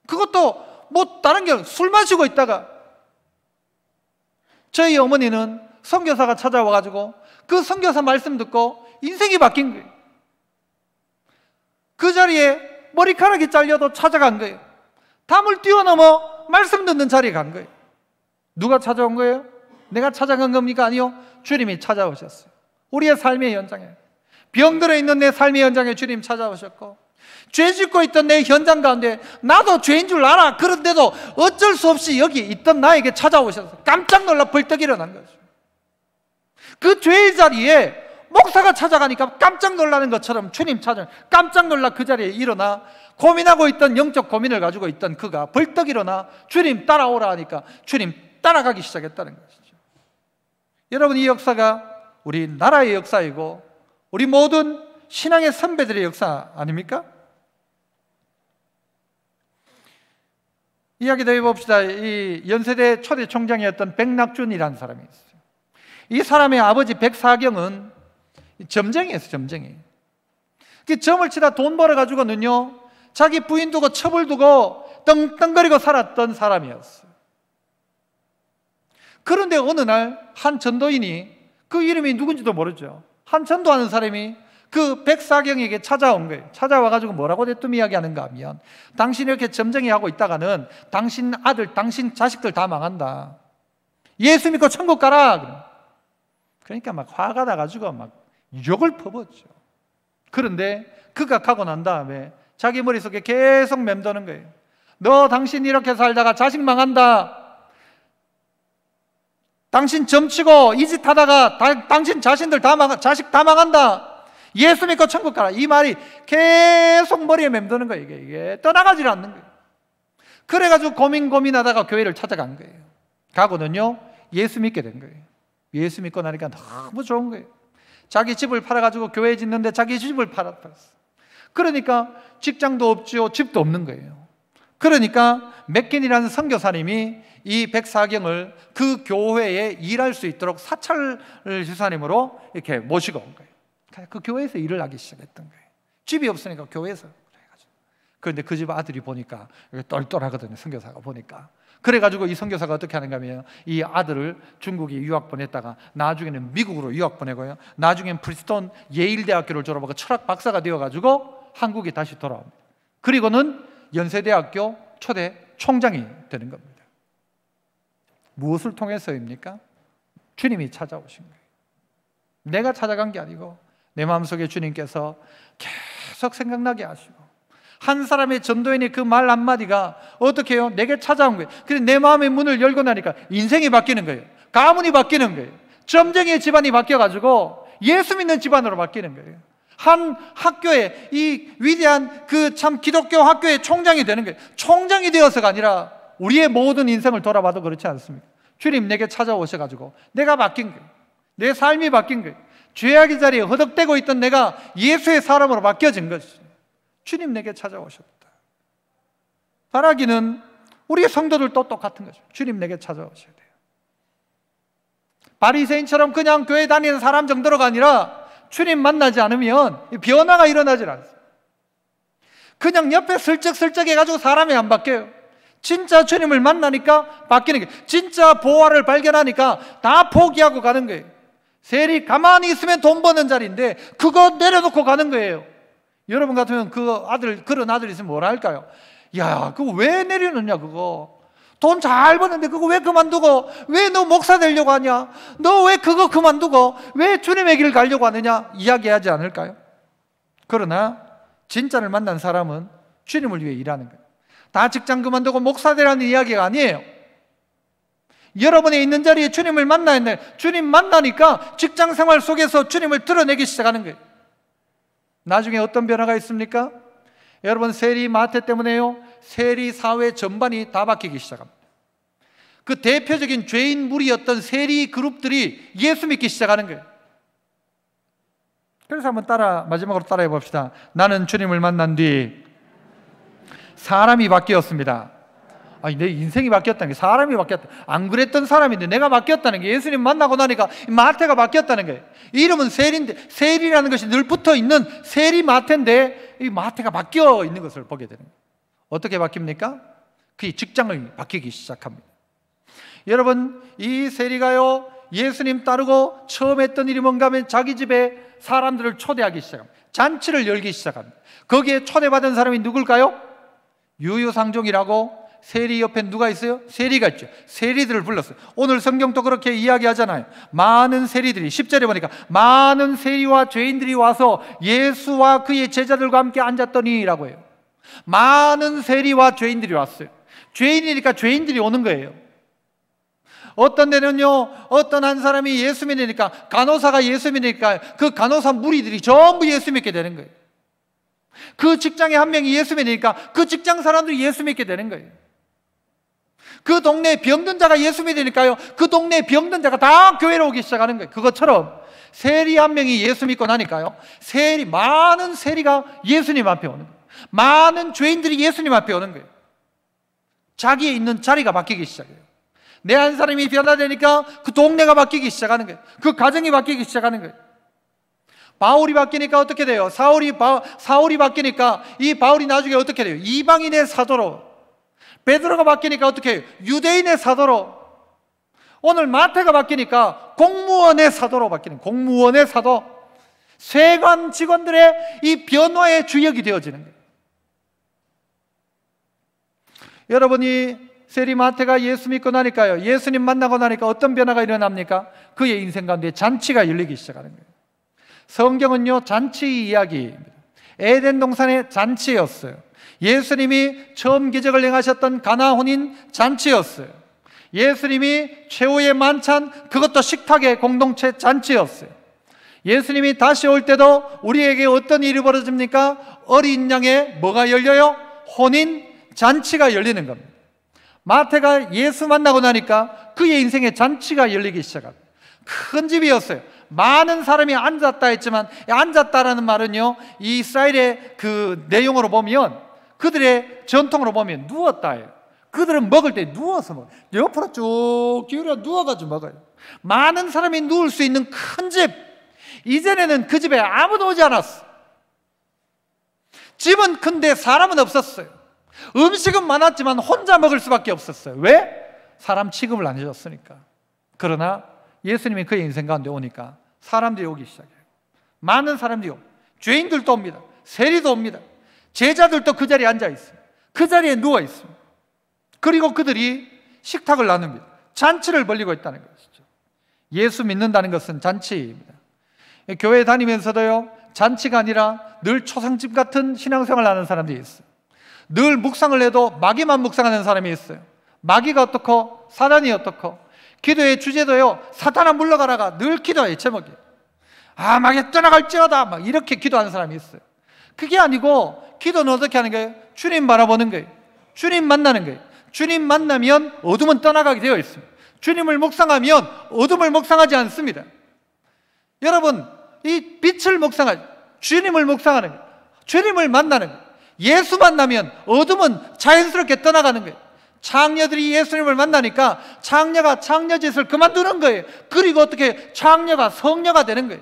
그것도 뭐 다른 게 아니라 술 마시고 있다가 저희 어머니는 선교사가 찾아와가지고 그 선교사 말씀 듣고 인생이 바뀐 거예요. 그 자리에 머리카락이 잘려도 찾아간 거예요. 담을 뛰어넘어 말씀 듣는 자리에 간 거예요. 누가 찾아온 거예요? 내가 찾아간 겁니까? 아니요, 주님이 찾아오셨어요. 우리의 삶의 현장에, 병들어 있는 내 삶의 현장에 주님 찾아오셨고, 죄 짓고 있던 내 현장 가운데 나도 죄인 줄 알아. 그런데도 어쩔 수 없이 여기 있던 나에게 찾아오셔서 깜짝 놀라 벌떡 일어난 거죠. 그 죄의 자리에 목사가 찾아가니까 깜짝 놀라는 것처럼 주님 찾아 깜짝 놀라 그 자리에 일어나 고민하고 있던 영적 고민을 가지고 있던 그가 벌떡 일어나 주님 따라오라 하니까 주님 따라가기 시작했다는 것이죠. 여러분, 이 역사가 우리 나라의 역사이고 우리 모든 신앙의 선배들의 역사 아닙니까? 이야기 더 해봅시다. 이 연세대 초대 총장이었던 백낙준이라는 사람이 있어요. 이 사람의 아버지 백사경은 점쟁이였어요. 점쟁이. 그 점을 치다 돈 벌어가지고는요, 자기 부인 두고 첩을 두고 떵떵거리고 살았던 사람이었어요. 그런데 어느 날 한 전도인이, 그 이름이 누군지도 모르죠, 한 전도하는 사람이 그 백사경에게 찾아온 거예요. 찾아와가지고 뭐라고 대뜸 이야기하는가 하면, 당신 이렇게 점쟁이 하고 있다가는 당신 아들, 당신 자식들 다 망한다. 예수 믿고 천국 가라. 그러니까 막 화가 나가지고 막 욕을 퍼붓죠. 그런데 그가 가고 난 다음에 자기 머릿속에 계속 맴도는 거예요. 너 당신 이렇게 살다가 자식 망한다. 당신 점치고 이 짓 하다가 당신 자식 다 망한다. 예수 믿고 천국 가라. 이 말이 계속 머리에 맴도는 거예요. 이게 떠나가질 않는 거예요. 그래가지고 고민하다가 교회를 찾아간 거예요. 가고는요, 예수 믿게 된 거예요. 예수 믿고 나니까 너무 좋은 거예요. 자기 집을 팔아가지고 교회 짓는데 자기 집을 팔았어. 그러니까 직장도 없죠, 집도 없는 거예요. 그러니까 맥킨이라는 선교사님이 이 백사경을 그 교회에 일할 수 있도록 사찰 지사님으로 이렇게 모시고 온 거예요. 그 교회에서 일을 하기 시작했던 거예요. 집이 없으니까 교회에서. 그런데 그 집 아들이 보니까 똘똘하거든요. 선교사가 보니까. 그래가지고 이 선교사가 어떻게 하는가 하면 이 아들을 중국에 유학 보냈다가 나중에는 미국으로 유학 보내고요, 나중엔 프린스턴 예일대학교를 졸업하고 철학 박사가 되어가지고 한국에 다시 돌아옵니다. 그리고는 연세대학교 초대 총장이 되는 겁니다. 무엇을 통해서입니까? 주님이 찾아오신 거예요. 내가 찾아간 게 아니고 내 마음속에 주님께서 계속 생각나게 하시고, 한 사람의 전도인의 그 말 한마디가 어떻게 해요? 내게 찾아온 거예요. 그래서 내 마음의 문을 열고 나니까 인생이 바뀌는 거예요. 가문이 바뀌는 거예요. 점쟁이의 집안이 바뀌어가지고 예수 믿는 집안으로 바뀌는 거예요. 한 학교에, 이 위대한 그 참 기독교 학교의 총장이 되는 거예요. 총장이 되어서가 아니라 우리의 모든 인생을 돌아봐도 그렇지 않습니까? 주님 내게 찾아오셔가지고 내가 바뀐 거예요. 내 삶이 바뀐 거예요. 죄악의 자리에 허덕대고 있던 내가 예수의 사람으로 바뀌어진 것이죠. 주님 내게 찾아오셨다. 바라기는 우리의 성도들도 똑같은 거죠. 주님 내게 찾아오셔야 돼요. 바리새인처럼 그냥 교회 다니는 사람 정도로가 아니라 주님 만나지 않으면 변화가 일어나질 않습니다. 그냥 옆에 슬쩍슬쩍 해가지고 사람이 안 바뀌어요. 진짜 주님을 만나니까 바뀌는 거예요. 진짜 보화를 발견하니까 다 포기하고 가는 거예요. 세리 가만히 있으면 돈 버는 자리인데 그거 내려놓고 가는 거예요. 여러분 같으면 그런 아들 있으면 뭐라 할까요? 야, 그거 왜 내려놓냐, 그거. 돈 잘 버는데 그거 왜 그만두고, 왜 너 목사 되려고 하냐? 너 왜 그거 그만두고, 왜 주님의 길을 가려고 하느냐? 이야기하지 않을까요? 그러나 진짜를 만난 사람은 주님을 위해 일하는 거예요. 다 직장 그만두고 목사 되라는 이야기가 아니에요. 여러분이 있는 자리에 주님을 만나야 돼. 주님 만나니까 직장 생활 속에서 주님을 드러내기 시작하는 거예요. 나중에 어떤 변화가 있습니까? 여러분, 세리 마태 때문에요, 세리 사회 전반이 다 바뀌기 시작합니다. 그 대표적인 죄인 무리였던 세리 그룹들이 예수 믿기 시작하는 거예요. 그래서 한번 마지막으로 따라해 봅시다. 나는 주님을 만난 뒤 사람이 바뀌었습니다. 아니, 내 인생이 바뀌었다는 게, 사람이 바뀌었다. 안 그랬던 사람인데 내가 바뀌었다는 게, 예수님 만나고 나니까 마태가 바뀌었다는 거예요. 이름은 세리인데, 세리라는 것이 늘 붙어 있는 세리 마태인데 이 마태가 바뀌어 있는 것을 보게 되는 거예요. 어떻게 바뀝니까? 그의 직장을 바뀌기 시작합니다. 여러분, 이 세리가요, 예수님 따르고 처음 했던 일이 뭔가 하면 자기 집에 사람들을 초대하기 시작합니다. 잔치를 열기 시작합니다. 거기에 초대받은 사람이 누굴까요? 유유상종이라고. 세리 옆에 누가 있어요? 세리가 있죠. 세리들을 불렀어요. 오늘 성경도 그렇게 이야기하잖아요. 많은 세리들이, 10절에 보니까 많은 세리와 죄인들이 와서 예수와 그의 제자들과 함께 앉았더니 라고 해요. 많은 세리와 죄인들이 왔어요. 죄인이니까 죄인들이 오는 거예요. 어떤 데는요, 어떤 한 사람이 예수 믿으니까, 간호사가 예수 믿으니까 그 간호사 무리들이 전부 예수 믿게 되는 거예요. 그 직장에 한 명이 예수 믿으니까 그 직장 사람들이 예수 믿게 되는 거예요. 그 동네에 병든 자가 예수 믿으니까요, 그 동네에 병든 자가 다 교회로 오기 시작하는 거예요. 그것처럼 세리 한 명이 예수 믿고 나니까요, 많은 세리가 예수님 앞에 오는 거예요. 많은 죄인들이 예수님 앞에 오는 거예요. 자기에 있는 자리가 바뀌기 시작해요. 내 한 사람이 변화되니까 그 동네가 바뀌기 시작하는 거예요. 그 가정이 바뀌기 시작하는 거예요. 바울이 바뀌니까 어떻게 돼요? 사울이 바뀌니까 이 바울이 나중에 어떻게 돼요? 이방인의 사도로. 베드로가 바뀌니까 어떻게 해요? 유대인의 사도로. 오늘 마태가 바뀌니까 공무원의 사도로 바뀌는, 공무원의 사도. 세관 직원들의 이 변화의 주역이 되어지는 거예요. 여러분이 세리 마태가 예수 믿고 나니까요, 예수님 만나고 나니까 어떤 변화가 일어납니까? 그의 인생 가운데 잔치가 열리기 시작하는 거예요. 성경은요, 잔치 이야기입니다. 에덴 동산의 잔치였어요. 예수님이 처음 기적을 행하셨던 가나 혼인 잔치였어요. 예수님이 최후의 만찬, 그것도 식탁의 공동체 잔치였어요. 예수님이 다시 올 때도 우리에게 어떤 일이 벌어집니까? 어린 양의 뭐가 열려요? 혼인 잔치가 열리는 겁니다. 마태가 예수 만나고 나니까 그의 인생에 잔치가 열리기 시작합니다. 큰 집이었어요. 많은 사람이 앉았다 했지만, 앉았다라는 말은요, 이 이스라엘의 그 내용으로 보면, 그들의 전통으로 보면 누웠다예요. 그들은 먹을 때 누워서 먹어요. 옆으로 쭉 기울여 누워가지고 먹어요. 많은 사람이 누울 수 있는 큰 집. 이전에는 그 집에 아무도 오지 않았어. 집은 큰데 사람은 없었어요. 음식은 많았지만 혼자 먹을 수밖에 없었어요. 왜? 사람 취급을 안 해줬으니까. 그러나 예수님이 그의 인생 가운데 오니까 사람들이 오기 시작해요. 많은 사람들이 옵니다. 죄인들도 옵니다. 세리도 옵니다. 제자들도 그 자리에 앉아 있어요. 그 자리에 누워 있습니다. 그리고 그들이 식탁을 나눕니다. 잔치를 벌리고 있다는 것이죠. 예수 믿는다는 것은 잔치입니다. 교회 다니면서도요, 잔치가 아니라 늘 초상집 같은 신앙생활을 하는 사람들이 있어요. 늘 묵상을 해도 마귀만 묵상하는 사람이 있어요. 마귀가 어떻고 사단이 어떻고. 기도의 주제도요, 사탄아 물러가라가 늘 기도의 제목이에요. 아, 마귀 떠나갈지어다, 막 이렇게 기도하는 사람이 있어요. 그게 아니고, 기도는 어떻게 하는 거예요? 주님 바라보는 거예요. 주님 만나는 거예요. 주님 만나면 어둠은 떠나가게 되어 있습니다. 주님을 묵상하면 어둠을 묵상하지 않습니다. 여러분, 이 빛을 묵상하죠. 주님을 묵상하는 거예요. 주님을 만나는 거예요. 예수 만나면 어둠은 자연스럽게 떠나가는 거예요. 창녀들이 예수님을 만나니까 창녀가 창녀짓을 그만두는 거예요. 그리고 어떻게 창녀가 성녀가 되는 거예요.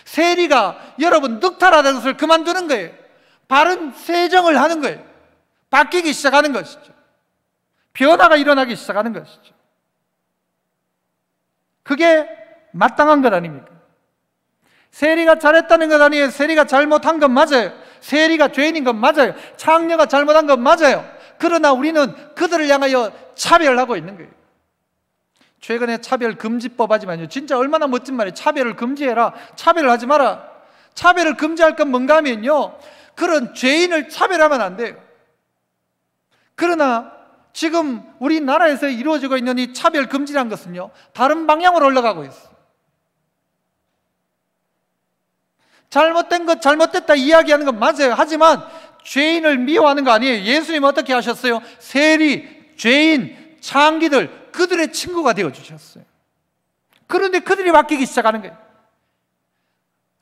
세리가 여러분 늑탈하는 것을 그만두는 거예요. 바른 세정을 하는 거예요. 바뀌기 시작하는 것이죠. 변화가 일어나기 시작하는 것이죠. 그게 마땅한 것 아닙니까? 세리가 잘했다는 것 아니에요. 세리가 잘못한 건 맞아요. 세리가 죄인인 건 맞아요. 창녀가 잘못한 건 맞아요. 그러나 우리는 그들을 향하여 차별하고 있는 거예요. 최근에 차별금지법 하지만요, 진짜 얼마나 멋진 말이에요. 차별을 금지해라. 차별을 하지 마라. 차별을 금지할 건 뭔가 하면요, 그런 죄인을 차별하면 안 돼요. 그러나 지금 우리나라에서 이루어지고 있는 이 차별금지라는 것은요, 다른 방향으로 올라가고 있어요. 잘못된 것 잘못됐다 이야기하는 건 맞아요. 하지만 죄인을 미워하는 거 아니에요. 예수님 어떻게 하셨어요? 세리, 죄인, 창기들, 그들의 친구가 되어주셨어요. 그런데 그들이 바뀌기 시작하는 거예요.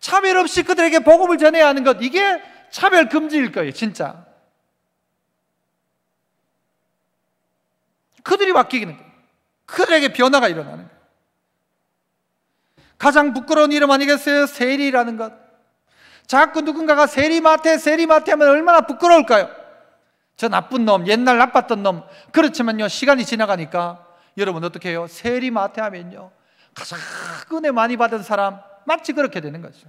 차별 없이 그들에게 복음을 전해야 하는 것, 이게 차별 금지일 거예요. 진짜 그들이 바뀌는 거예요. 그들에게 변화가 일어나는 거예요. 가장 부끄러운 이름 아니겠어요? 세리라는 것. 자꾸 누군가가 세리마태 하면 얼마나 부끄러울까요? 저 나쁜 놈, 옛날 나빴던 놈. 그렇지만요, 시간이 지나가니까 여러분 어떻게 해요? 세리마태 하면요, 가장 은혜 많이 받은 사람, 마치 그렇게 되는 거죠.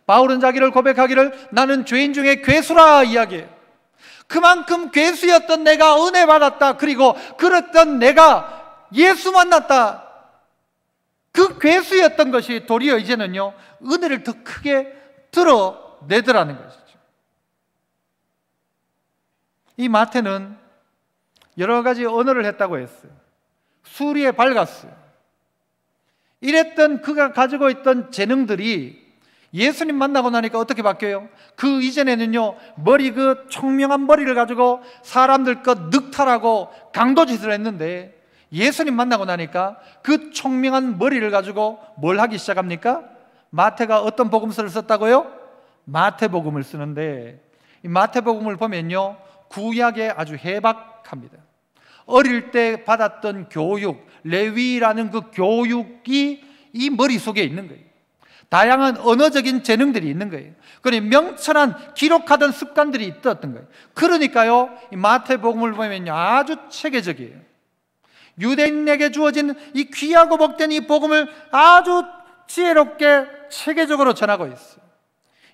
바울은 자기를 고백하기를 나는 죄인 중에 괴수라 이야기해요. 그만큼 괴수였던 내가 은혜 받았다. 그리고 그랬던 내가 예수 만났다. 그 괴수였던 것이 도리어 이제는요, 은혜를 더 크게 드러내더라는 것이죠. 이 마태는 여러 가지 언어를 했다고 했어요. 수리에 밝았어요. 이랬던 그가 가지고 있던 재능들이 예수님 만나고 나니까 어떻게 바뀌어요? 그 이전에는요, 그 총명한 머리를 가지고 사람들 것 늑탈하고 강도짓을 했는데, 예수님 만나고 나니까 그 총명한 머리를 가지고 뭘 하기 시작합니까? 마태가 어떤 복음서를 썼다고요? 마태복음을 쓰는데, 이 마태복음을 보면요, 구약에 아주 해박합니다. 어릴 때 받았던 교육, 레위라는 그 교육이 이 머릿속에 있는 거예요. 다양한 언어적인 재능들이 있는 거예요. 그러니 명철한 기록하던 습관들이 있었던 거예요. 그러니까요, 이 마태복음을 보면요, 아주 체계적이에요. 유대인에게 주어진 이 귀하고 복된 이 복음을 아주 지혜롭게 체계적으로 전하고 있어요.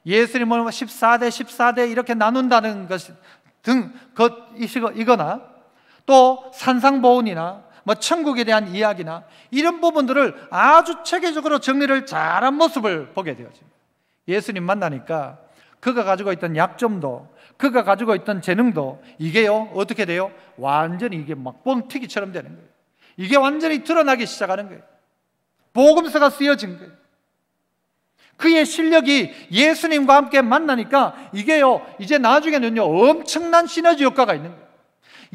예수님을 14대 이렇게 나눈다는 것 이거나 또 산상보훈이나 천국에 대한 이야기나 이런 부분들을 아주 체계적으로 정리를 잘한 모습을 보게 되어집니다. 예수님 만나니까 그가 가지고 있던 약점도, 그가 가지고 있던 재능도 이게요, 어떻게 돼요? 완전히 이게 막 뻥튀기처럼 되는 거예요. 이게 완전히 드러나기 시작하는 거예요. 복음서가 쓰여진 거예요. 그의 실력이 예수님과 함께 만나니까 이게요, 이제 나중에는요, 엄청난 시너지 효과가 있는 거예요.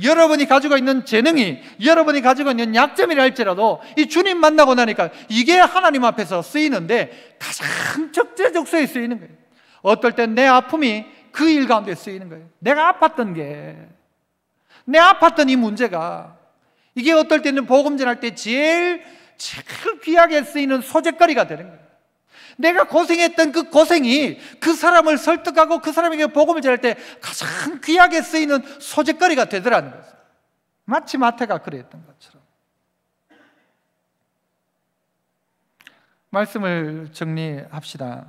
여러분이 가지고 있는 재능이, 여러분이 가지고 있는 약점이라 할지라도 이 주님 만나고 나니까 이게 하나님 앞에서 쓰이는데 가장 적재적소에 쓰이는 거예요. 어떨 땐 내 아픔이 그 일 가운데 쓰이는 거예요. 내가 아팠던 내 아팠던 이 문제가, 이게 어떨 때는 복음 전할 때 제일 귀하게 쓰이는 소재거리가 되는 거예요. 내가 고생했던 그 고생이 그 사람을 설득하고 그 사람에게 복음을 전할 때 가장 귀하게 쓰이는 소재거리가 되더라는 거죠. 마치 마태가 그랬던 것처럼. 말씀을 정리합시다.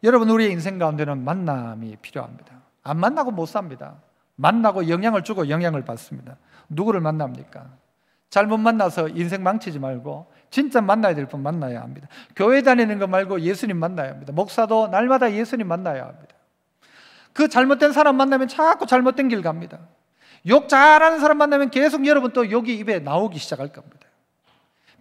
여러분, 우리의 인생 가운데는 만남이 필요합니다. 안 만나고 못 삽니다. 만나고 영향을 주고 영향을 받습니다. 누구를 만납니까? 잘못 만나서 인생 망치지 말고 진짜 만나야 될 분 만나야 합니다. 교회 다니는 거 말고 예수님 만나야 합니다. 목사도 날마다 예수님 만나야 합니다. 그 잘못된 사람 만나면 자꾸 잘못된 길 갑니다. 욕 잘하는 사람 만나면 계속 여러분 또 욕이 입에 나오기 시작할 겁니다.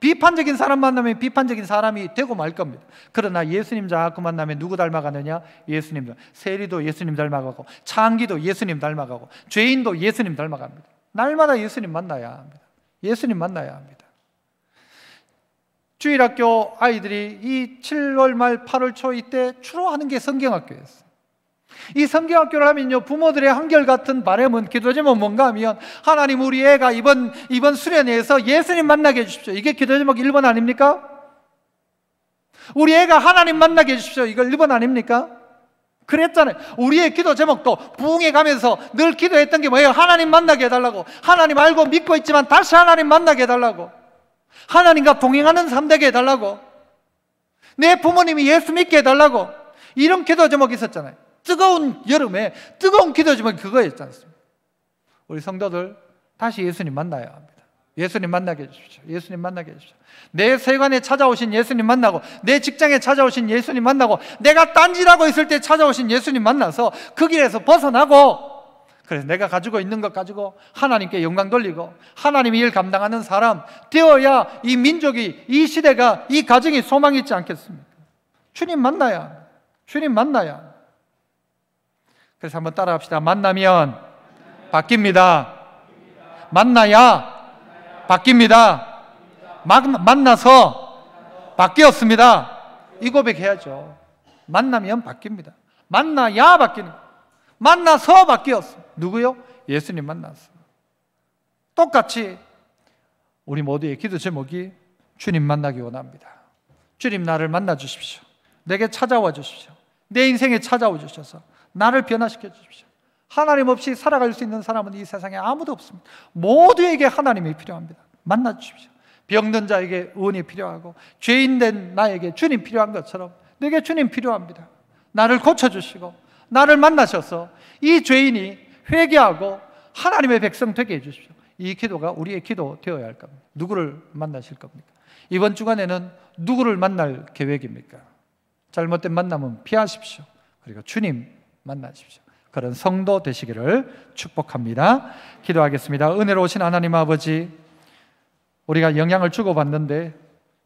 비판적인 사람 만나면 비판적인 사람이 되고 말 겁니다. 그러나 예수님 자꾸 만나면 누구 닮아가느냐? 예수님. 세리도 예수님 닮아가고, 창기도 예수님 닮아가고, 죄인도 예수님 닮아갑니다. 날마다 예수님 만나야 합니다. 예수님 만나야 합니다. 주일학교 아이들이 이 7월 말 8월 초 이때 주로 하는 게 성경학교였어요. 이 성경학교를 하면요, 부모들의 한결같은 바람은, 기도 제목 뭔가 하면, 하나님 우리 애가 이번 수련회에서 예수님 만나게 해주십시오. 이게 기도 제목 1번 아닙니까? 우리 애가 하나님 만나게 해주십시오. 이거 1번 아닙니까? 그랬잖아요. 우리의 기도 제목도 부흥회 가면서 늘 기도했던 게 뭐예요? 하나님 만나게 해달라고. 하나님 알고 믿고 있지만 다시 하나님 만나게 해달라고. 하나님과 동행하는 삶 되게 해달라고. 내 부모님이 예수 믿게 해달라고 이런 기도 제목이 있었잖아요. 뜨거운 여름에 뜨거운 기도 제목이 그거였지 않습니까? 우리 성도들 다시 예수님 만나야 합니다. 예수님 만나게 해주십시오. 예수님 만나게 해주십시오. 내 세관에 찾아오신 예수님 만나고, 내 직장에 찾아오신 예수님 만나고, 내가 딴짓하고 있을 때 찾아오신 예수님 만나서 그 길에서 벗어나고, 그래서 내가 가지고 있는 것 가지고 하나님께 영광 돌리고 하나님의 일 감당하는 사람 되어야 이 민족이, 이 시대가, 이 가정이 소망이 있지 않겠습니까? 주님 만나야, 주님 만나야. 그래서 한번 따라합시다. 만나면 바뀝니다. 만나야 바뀝니다. 만나서 바뀌었습니다. 이 고백해야죠. 만나면 바뀝니다. 만나야 바뀌는 거예요. 만나서 바뀌었어. 누구요? 예수님 만났어. 똑같이 우리 모두의 기도 제목이 주님 만나기 원합니다. 주님 나를 만나 주십시오. 내게 찾아와 주십시오. 내 인생에 찾아와 주셔서 나를 변화시켜 주십시오. 하나님 없이 살아갈 수 있는 사람은 이 세상에 아무도 없습니다. 모두에게 하나님이 필요합니다. 만나 주십시오. 병든 자에게 의원이 필요하고 죄인된 나에게 주님 필요한 것처럼 내게 주님 필요합니다. 나를 고쳐주시고 나를 만나셔서 이 죄인이 회개하고 하나님의 백성 되게 해주십시오. 이 기도가 우리의 기도 되어야 할 겁니다. 누구를 만나실 겁니까? 이번 주간에는 누구를 만날 계획입니까? 잘못된 만남은 피하십시오. 그리고 주님 만나십시오. 그런 성도 되시기를 축복합니다. 기도하겠습니다. 은혜로우신 하나님 아버지, 우리가 영향을 주고받는데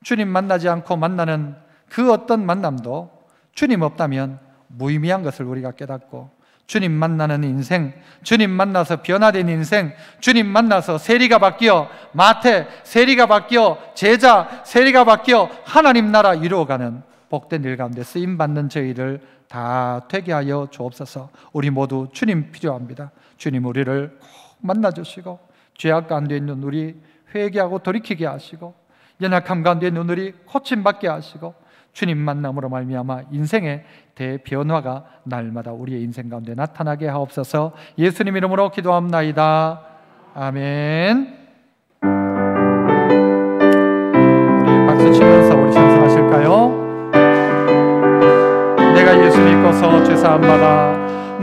주님 만나지 않고 만나는 그 어떤 만남도 주님 없다면 무의미한 것을 우리가 깨닫고, 주님 만나는 인생, 주님 만나서 변화된 인생, 주님 만나서 세리가 바뀌어 마태, 세리가 바뀌어 제자, 세리가 바뀌어 하나님 나라 이루어가는 복된 일 가운데 쓰임받는 저희를 다 되게 하여 주옵소서. 우리 모두 주님 필요합니다. 주님 우리를 꼭 만나주시고 죄악 가운데 있는 우리 회개하고 돌이키게 하시고 연약함 가운데 있는 우리 고침받게 하시고 주님 만남으로 말미암아 인생의 대변화가 날마다 우리의 인생 가운데 나타나게 하옵소서. 예수님 이름으로 기도합나이다. 아멘.